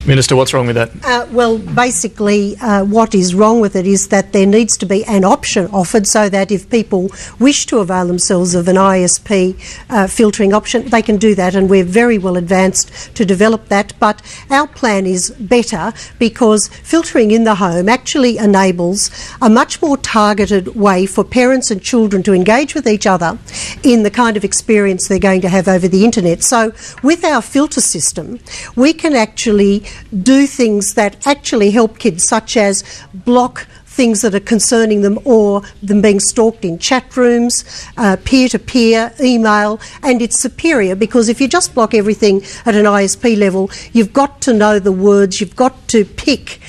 Minister, what's wrong with that? Well, basically, what is wrong with it is that there needs to be an option offered so that if people wish to avail themselves of an ISP filtering option, they can do that, and we're very well advanced to develop that. But our plan is better because filtering in the home actually enables a much more targeted way for parents and children to engage with each other in the kind of experience they're going to have over the internet. So with our filter system, we can actually do things that actually help kids, such as block things that are concerning them or them being stalked in chat rooms, peer-to-peer, email, and it's superior because if you just block everything at an ISP level, you've got to know the words, you've got to pick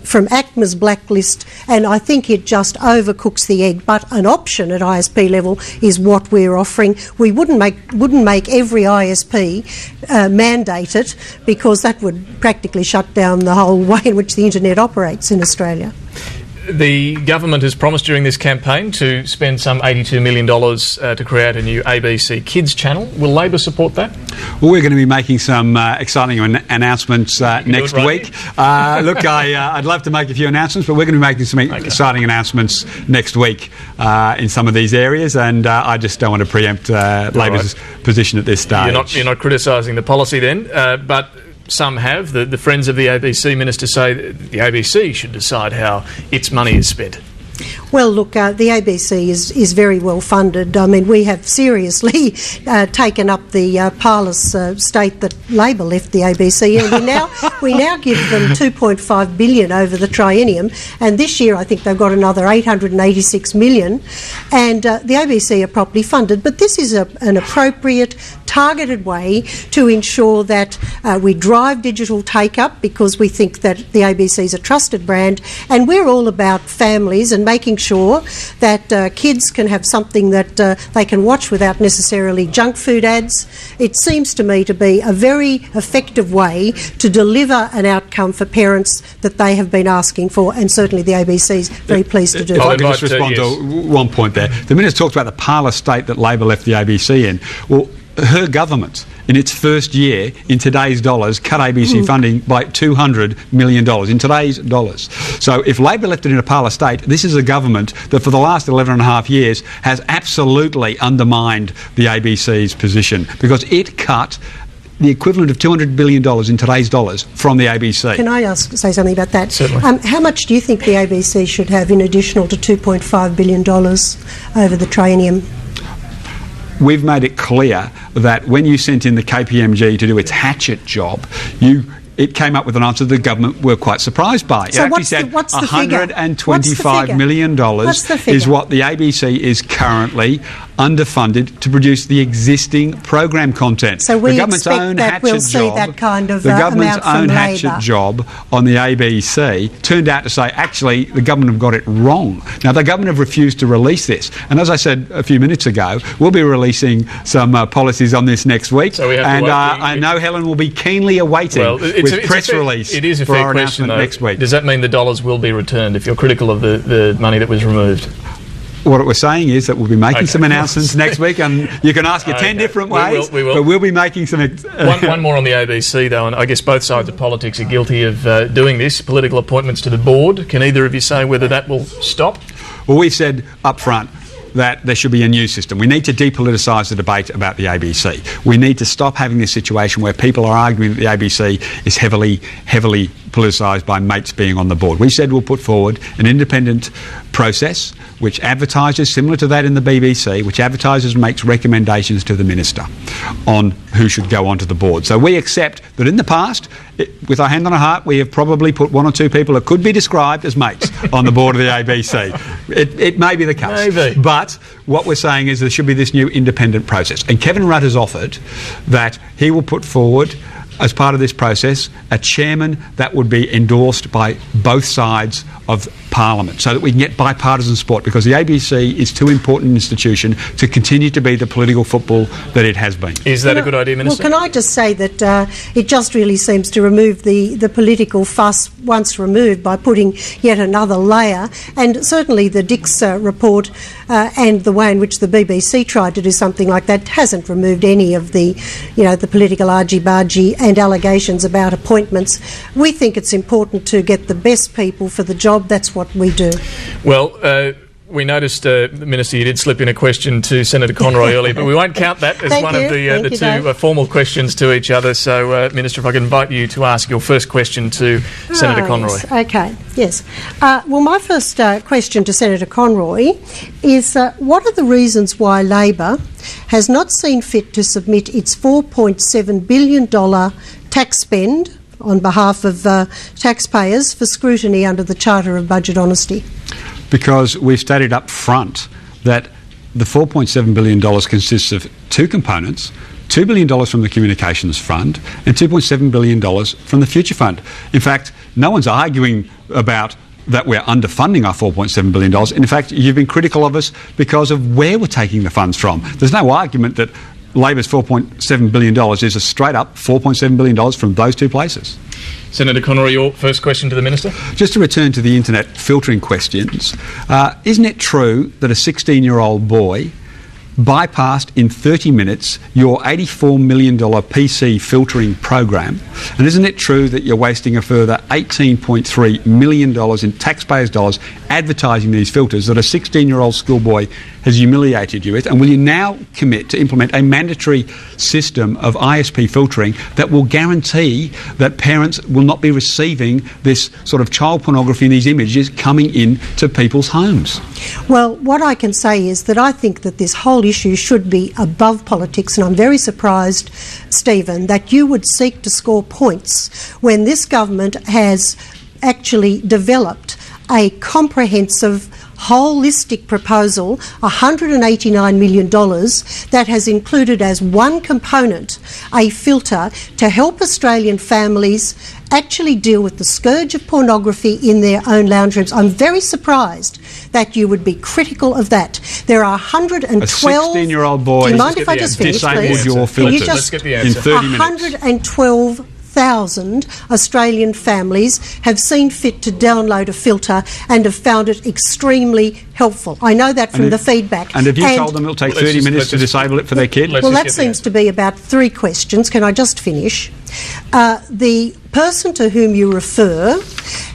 from ACMA's blacklist, and I think it just overcooks the egg. But an option at ISP level is what we're offering. We wouldn't make every ISP mandate it because that would practically shut down the whole way in which the internet operates in Australia. The government has promised during this campaign to spend some $82 million to create a new ABC Kids channel. Will Labor support that? Well, we're going to be making some exciting announcements next week. Look, I'd love to make a few announcements, but we're going to be making some exciting announcements next week in some of these areas, and I just don't want to preempt Labor's position at this stage. You're not criticising the policy then, but some have. The friends of the ABC minister say the ABC should decide how its money is spent. Well, look, the ABC is very well funded. I mean, we have seriously taken up the parlous state that Labor left the ABC, and we now give them $2.5 billion over the triennium, and this year I think they've got another $886 million, and the ABC are properly funded. But this is an appropriate, targeted way to ensure that we drive digital take-up because we think that the ABC is a trusted brand, and we're all about families and making sure that kids can have something that they can watch without necessarily junk food ads. It seems to me to be a very effective way to deliver an outcome for parents that they have been asking for, and certainly the ABC is very pleased to do that. that. I can just respond to one point there. The Minister talks about the parlous state that Labor left the ABC in. Well, her government, in its first year, in today's dollars, cut ABC funding by $200 million, in today's dollars. So if Labor left it in a parlous state, this is a government that for the last 11 and a half years has absolutely undermined the ABC's position because it cut the equivalent of $200 billion in today's dollars from the ABC. Can I say something about that? Certainly. How much do you think the ABC should have in additional to $2.5 billion over the triennium? We've made it clear that when you sent in the KPMG to do its hatchet job, it came up with an answer the government were quite surprised by. So it actually said $125 million is what the ABC is currently underfunded to produce the existing program content. So we the government's expect own that hatchet we'll see job, that kind of the government's amount from own Labor. hatchet job on the ABC turned out to say actually the government have got it wrong. Now the government have refused to release this, and as I said a few minutes ago, we'll be releasing some policies on this next week. So we have and I know Helen will be keenly awaiting with press release it is a for fair our question, announcement though. next week. Does that mean the dollars will be returned if you're critical of the money that was removed? What we're saying is that we'll be making some announcements next week, and you can ask it 10 different ways, we will. but we'll be making some... One more on the ABC, though, and I guess both sides of politics are guilty of doing this, political appointments to the board. Can either of you say whether that will stop? Well, we've said up front that there should be a new system. We need to depoliticise the debate about the ABC. We need to stop having this situation where people are arguing that the ABC is heavily politicised by mates being on the board. We said we'll put forward an independent process which advertises, similar to that in the BBC, which advertises and makes recommendations to the Minister on who should go onto the board. So we accept that in the past, with our hand on our heart, we have probably put one or two people that could be described as mates on the board of the ABC. It may be the case. Maybe. But what we're saying is there should be this new independent process. And Kevin Rudd has offered that he will put forward, as part of this process, a chairman that would be endorsed by both sides of Parliament so that we can get bipartisan support, because the ABC is too important an institution to continue to be the political football that it has been. Is that a good idea, Minister? Well, can I just say that it just really seems to remove the political fuss once removed by putting yet another layer, and certainly the Dix report and the way in which the BBC tried to do something like that hasn't removed any of the, the political argy-bargy and allegations about appointments. We think it's important to get the best people for the job. That's what we do. Well, we noticed, Minister, you did slip in a question to Senator Conroy earlier, but we won't count that as one of the two formal questions to each other. So, Minister, if I could invite you to ask your first question to Senator Conroy. Yes. Okay, yes. Well, my first question to Senator Conroy is what are the reasons why Labor has not seen fit to submit its $4.7 billion tax spend on behalf of taxpayers for scrutiny under the Charter of Budget Honesty? Because we've stated up front that the $4.7 billion consists of two components, $2 billion from the Communications Fund and $2.7 billion from the Future Fund. In fact, no one's arguing about that we're underfunding our $4.7 billion. In fact, you've been critical of us because of where we're taking the funds from. There's no argument that Labor's $4.7 billion is a straight-up $4.7 billion from those two places. Senator Conroy, your first question to the Minister. Just to return to the internet filtering questions, isn't it true that a 16-year-old boy bypassed in 30 minutes your $84 million PC filtering program? And isn't it true that you're wasting a further $18.3 million in taxpayers' dollars advertising these filters that a 16-year-old schoolboy has humiliated you with? And will you now commit to implement a mandatory system of ISP filtering that will guarantee that parents will not be receiving this sort of child pornography and these images coming into people's homes? Well, what I can say is that I think that this whole issue should be above politics, and I'm very surprised, Stephen, that you would seek to score points when this government has actually developed a comprehensive, holistic proposal, $189 million, that has included as one component a filter to help Australian families actually deal with the scourge of pornography in their own lounge rooms. I'm very surprised that you would be critical of that. There are 112... A 16-year-old boy... Do you mind if I just finish, please? Disabled your filters. Let's get the answer. In 30 minutes. 112,000 Australian families have seen fit to download a filter and have found it extremely helpful. I know that from the feedback. And have you told them it'll take 30 minutes to disable it for their kid? Well, that seems to be about 3 questions. Can I just finish? The person to whom you refer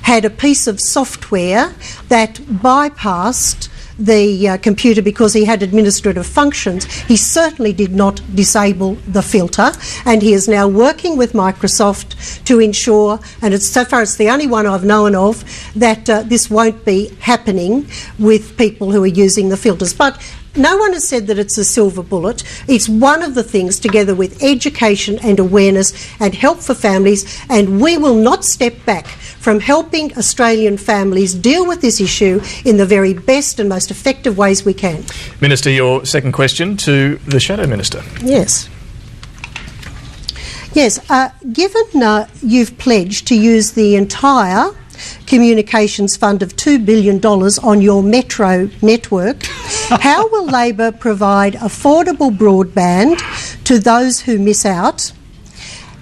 had a piece of software that bypassed the computer because he had administrative functions. He certainly did not disable the filter, and he is now working with Microsoft to ensure, and it's, so far it's the only one I've known of, that this won't be happening with people who are using the filters. But no one has said that it's a silver bullet. It's one of the things, together with education and awareness and help for families, and we will not step back from helping Australian families deal with this issue in the very best and most effective ways we can. Minister, your second question to the Shadow Minister. Yes. Yes, given you've pledged to use the entire Communications Fund of $2 billion on your metro network, how will Labor provide affordable broadband to those who miss out?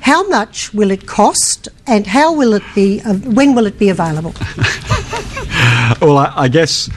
How much will it cost, and how will it be? When will it be available? Well, I guess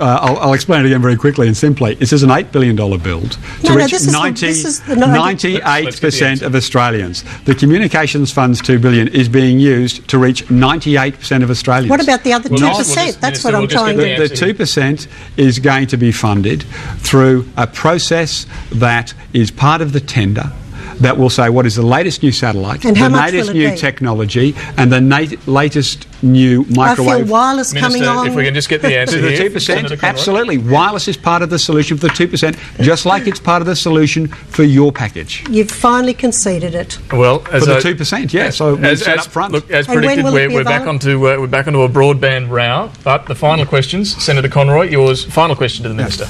I'll explain it again very quickly and simply. This is an $8 billion build to reach 98% of Australians. The Communications Fund's $2 billion is being used to reach 98% of Australians. What about the other 2%? That's what I'm trying to... The 2% is going to be funded through a process that is part of the tender, that will say what is the latest new satellite, and the latest new technology, and the latest new microwave. I feel wireless coming on. If we can just get the answer here. The 2%, absolutely. Wireless is part of the solution for the 2%, just like it's part of the solution for your package. You've finally conceded it. Well, for the 2%, yeah. So as up front. Look, as predicted, we're back onto a broadband row. But the final questions, Senator Conroy, yours. Final question to the Minister.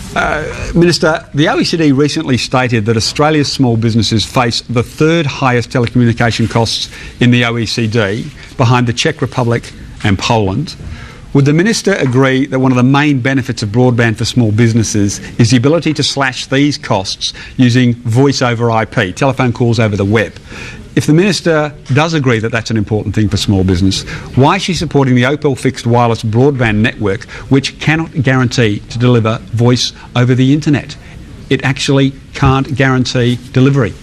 Minister, the OECD recently stated that Australia's small businesses face the third highest telecommunication costs in the OECD, behind the Czech Republic and Poland. Would the Minister agree that one of the main benefits of broadband for small businesses is the ability to slash these costs using voice over IP, telephone calls over the web? If the Minister does agree that that's an important thing for small business, why is she supporting the Opel fixed wireless broadband network, which cannot guarantee to deliver voice over the internet? It actually can't guarantee delivery.